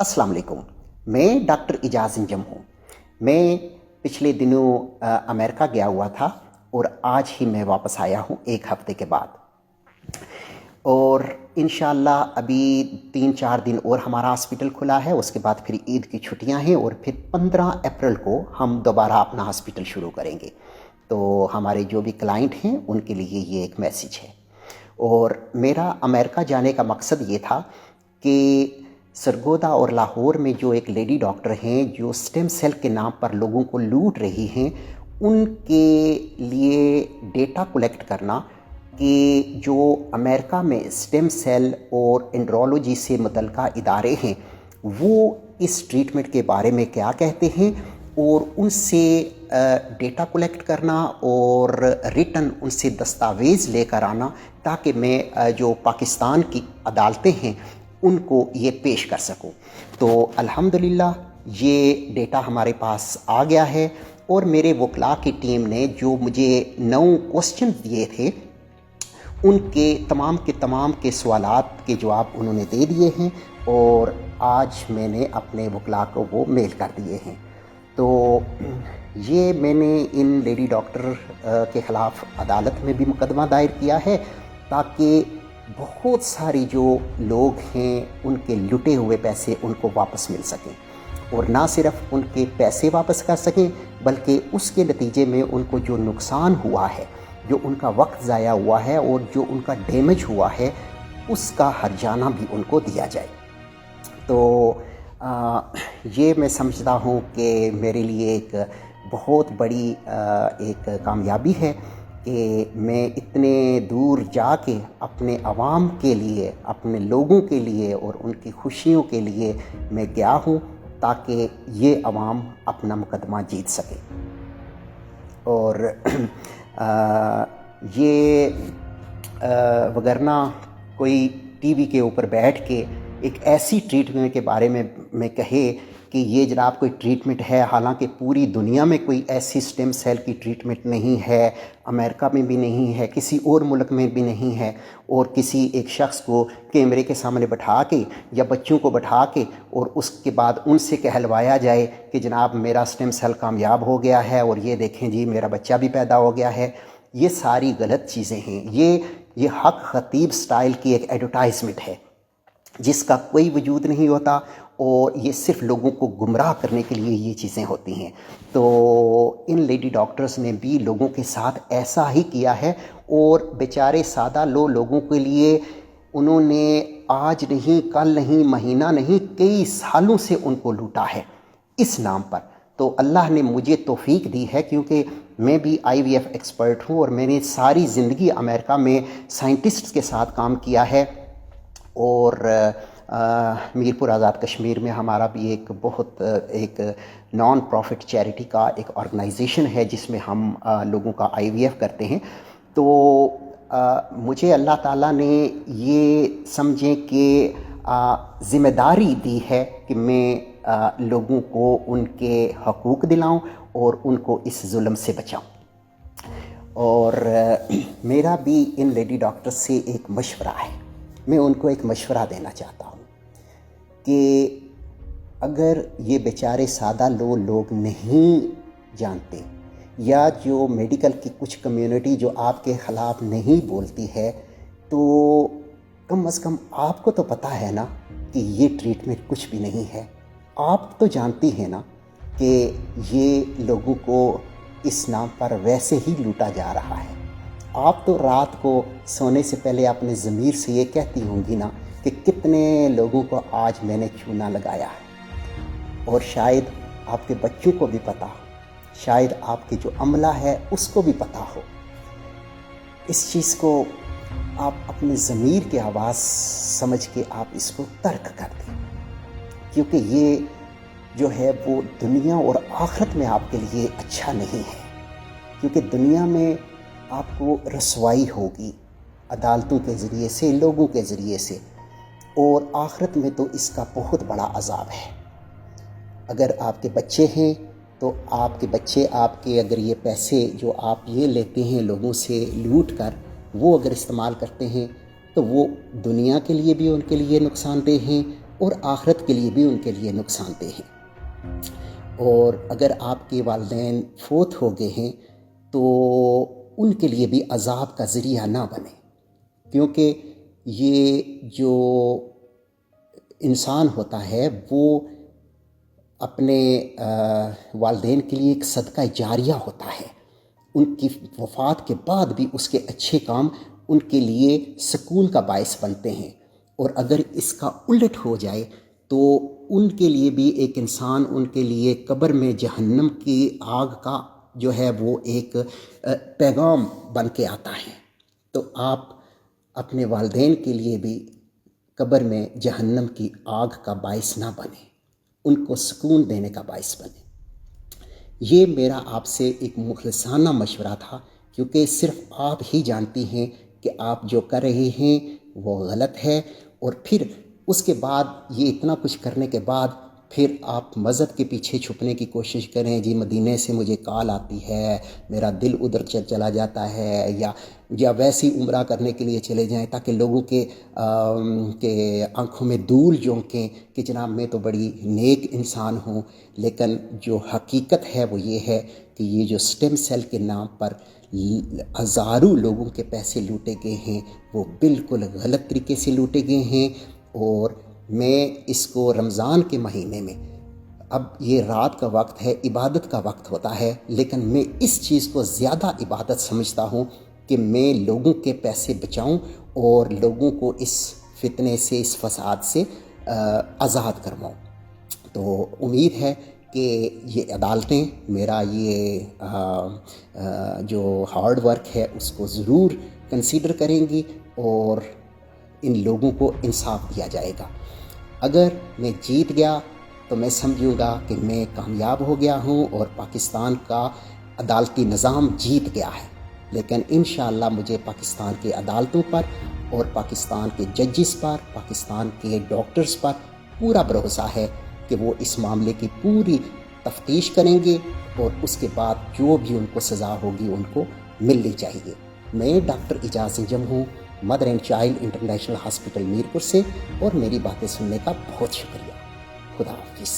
अस्सलाम वालेकुम। मैं डॉक्टर इजाज़ इंजम हूँ। मैं पिछले दिनों अमेरिका गया हुआ था और आज ही मैं वापस आया हूँ 1 हफ़्ते के बाद। और इंशाअल्लाह अभी 3-4 दिन और हमारा हॉस्पिटल खुला है, उसके बाद फिर ईद की छुट्टियाँ हैं और फिर 15 अप्रैल को हम दोबारा अपना हॉस्पिटल शुरू करेंगे। तो हमारे जो भी क्लाइंट हैं उनके लिए ये एक मैसेज है। और मेरा अमेरिका जाने का मकसद ये था कि सरगोदा और लाहौर में जो एक लेडी डॉक्टर हैं जो स्टेम सेल के नाम पर लोगों को लूट रही हैं, उनके लिए डेटा कलेक्ट करना कि जो अमेरिका में स्टेम सेल और एंड्रोलॉजी से मुतल्लिका इदारे हैं वो इस ट्रीटमेंट के बारे में क्या कहते हैं और उनसे डेटा कलेक्ट करना और रिटन उनसे दस्तावेज़ लेकर आना ताकि मैं जो पाकिस्तान की अदालतें हैं उनको ये पेश कर सकूं। तो अल्हम्दुलिल्लाह ये डेटा हमारे पास आ गया है और मेरे वकला की टीम ने जो मुझे 9 क्वेश्चन दिए थे उनके तमाम के सवालात के जवाब उन्होंने दे दिए हैं और आज मैंने अपने वकला को वो मेल कर दिए हैं। तो ये मैंने इन लेडी डॉक्टर के ख़िलाफ़ अदालत में भी मुकदमा दायर किया है ताकि बहुत सारी जो लोग हैं उनके लुटे हुए पैसे उनको वापस मिल सकें और ना सिर्फ उनके पैसे वापस कर सकें बल्कि उसके नतीजे में उनको जो नुकसान हुआ है, जो उनका वक्त ज़ाया हुआ है और जो उनका डैमेज हुआ है उसका हर्जाना भी उनको दिया जाए। तो ये मैं समझता हूँ कि मेरे लिए एक बहुत बड़ी एक कामयाबी है कि मैं इतने दूर जाके अपने अवाम के लिए, अपने लोगों के लिए और उनकी खुशियों के लिए मैं गया हूँ ताकि ये अवाम अपना मुकदमा जीत सके। और ये वगरना कोई टीवी के ऊपर बैठ के एक ऐसी ट्रीटमेंट के बारे में कहे कि ये जनाब कोई ट्रीटमेंट है, हालांकि पूरी दुनिया में कोई ऐसी स्टेम सेल की ट्रीटमेंट नहीं है, अमेरिका में भी नहीं है, किसी और मुल्क में भी नहीं है। और किसी एक शख्स को कैमरे के सामने बैठा के या बच्चों को बैठा के और उसके बाद उनसे कहलवाया जाए कि जनाब मेरा स्टेम सेल कामयाब हो गया है और ये देखें जी मेरा बच्चा भी पैदा हो गया है। ये सारी गलत चीज़ें हैं। ये हक खतीब स्टाइल की एक एडवर्टाइजमेंट है जिसका कोई वजूद नहीं होता और ये सिर्फ लोगों को गुमराह करने के लिए ये चीज़ें होती हैं। तो इन लेडी डॉक्टर्स ने भी लोगों के साथ ऐसा ही किया है और बेचारे सादा लोगों के लिए उन्होंने आज नहीं, कल नहीं, महीना नहीं, कई सालों से उनको लूटा है इस नाम पर। तो अल्लाह ने मुझे तौफीक दी है क्योंकि मैं भी IVF एक्सपर्ट हूँ और मैंने सारी ज़िंदगी अमेरिका में साइंटिस्ट के साथ काम किया है। और मीरपुर आज़ाद कश्मीर में हमारा भी एक नॉन प्रॉफिट चैरिटी का एक ऑर्गेनाइजेशन है जिसमें हम लोगों का IVF करते हैं। तो मुझे अल्लाह ताला ने ये समझें कि ज़िम्मेदारी दी है कि मैं लोगों को उनके हकूक़ दिलाऊं और उनको इस जुल्म से बचाऊं। और मेरा भी इन लेडी डॉक्टर से एक मशवरा है। मैं उनको एक मशवरा देना चाहता हूँ कि अगर ये बेचारे सादा लोग नहीं जानते या जो मेडिकल की कुछ कम्युनिटी जो आपके ख़िलाफ़ नहीं बोलती है तो कम से कम आपको तो पता है ना कि ये ट्रीटमेंट कुछ भी नहीं है। आप तो जानती हैं ना कि ये लोगों को इस नाम पर वैसे ही लूटा जा रहा है। आप तो रात को सोने से पहले अपने ज़मीर से ये कहती होंगी ना कि कितने लोगों को आज मैंने चूना लगाया है। और शायद आपके बच्चों को भी पता हो, शायद आपके जो अमला है उसको भी पता हो। इस चीज़ को आप अपने ज़मीर की आवाज़ समझ के आप इसको तर्क कर दें क्योंकि ये जो है वो दुनिया और आखिरत में आपके लिए अच्छा नहीं है। क्योंकि दुनिया में आपको रसवाई होगी अदालतों के ज़रिए से, लोगों के ज़रिए से, और आखिरत में तो इसका बहुत बड़ा अज़ाब है। अगर आपके बच्चे हैं तो आपके बच्चे आपके अगर ये पैसे जो आप ये लेते हैं लोगों से लूट कर वो अगर इस्तेमाल करते हैं तो वो दुनिया के लिए भी उनके लिए नुकसानदेह हैं اور آخرت کے لیے بھی ان کے لیے نقصان دہ ہیں۔ اور اگر آپ کے والدین فوت ہو گئے ہیں تو ان کے لیے بھی عذاب کا ذریعہ نہ بنے، کیونکہ یہ جو انسان ہوتا ہے وہ اپنے والدین کے لیے ایک صدقہ جاریہ ہوتا ہے، ان کی وفات کے بعد بھی اس کے اچھے کام ان کے لیے سکون کا باعث بنتے ہیں، اور اگر اس کا الٹ ہو جائے تو ان کے لیے بھی ایک انسان ان کے لیے قبر میں جہنم کی آگ کا جو ہے وہ ایک پیغام بن کے آتا ہے۔ تو آپ اپنے والدین کے لیے بھی قبر میں جہنم کی آگ کا باعث نہ بنے، ان کو سکون دینے کا باعث بنے۔ یہ میرا آپ سے ایک مخلصانہ مشورہ تھا، کیونکہ صرف آپ ہی جانتی ہیں کہ آپ جو کر رہے ہیں وہ غلط ہے، اور پھر اس کے بعد یہ اتنا کچھ کرنے کے بعد پھر آپ مذہب کے پیچھے چھپنے کی کوشش کریں، جی مدینے سے مجھے کال آتی ہے، میرا دل ادھر چلا جاتا ہے، یا ویسی عمرہ کرنے کے لیے چلے جائیں تاکہ لوگوں کے آنکھوں میں دھول جھونکیں کہ جناب میں تو بڑی نیک انسان ہوں۔ لیکن جو حقیقت ہے وہ یہ ہے کہ یہ جو سٹیم سیل کے نام پر ہزاروں لوگوں کے پیسے لوٹے گئے ہیں وہ بالکل غلط طریقے سے لوٹے گئے ہیں۔ اور میں اس کو رمضان کے مہینے میں، اب یہ رات کا وقت ہے، عبادت کا وقت ہوتا ہے، لیکن میں اس چیز کو زیادہ عبادت سمجھتا ہوں کہ میں لوگوں کے پیسے بچاؤں اور لوگوں کو اس فتنے سے، اس فساد سے آزاد کرواؤں۔ تو امید ہے کہ یہ عدالتیں میرا یہ جو ہارڈ ورک ہے اس کو ضرور کنسیڈر کریں گی اور ان لوگوں کو انصاف دیا جائے گا۔ اگر میں جیت گیا تو میں سمجھوں گا کہ میں کامیاب ہو گیا ہوں اور پاکستان کا عدالتی نظام جیت گیا ہے، لیکن انشاءاللہ مجھے پاکستان کے عدالتوں پر اور پاکستان کے ججز پر، پاکستان کے ڈاکٹرز پر پورا بھروسہ ہے کہ وہ اس معاملے کی پوری تفتیش کریں گے اور اس کے بعد جو بھی ان کو سزا ہوگی ان کو ملنی چاہیے۔ میں ڈاکٹر اعجاز انجم ہوں، mother and child international hospital Mirpur سے، اور میری باتیں سننے کا بہت شکریہ۔ خدا حافظ۔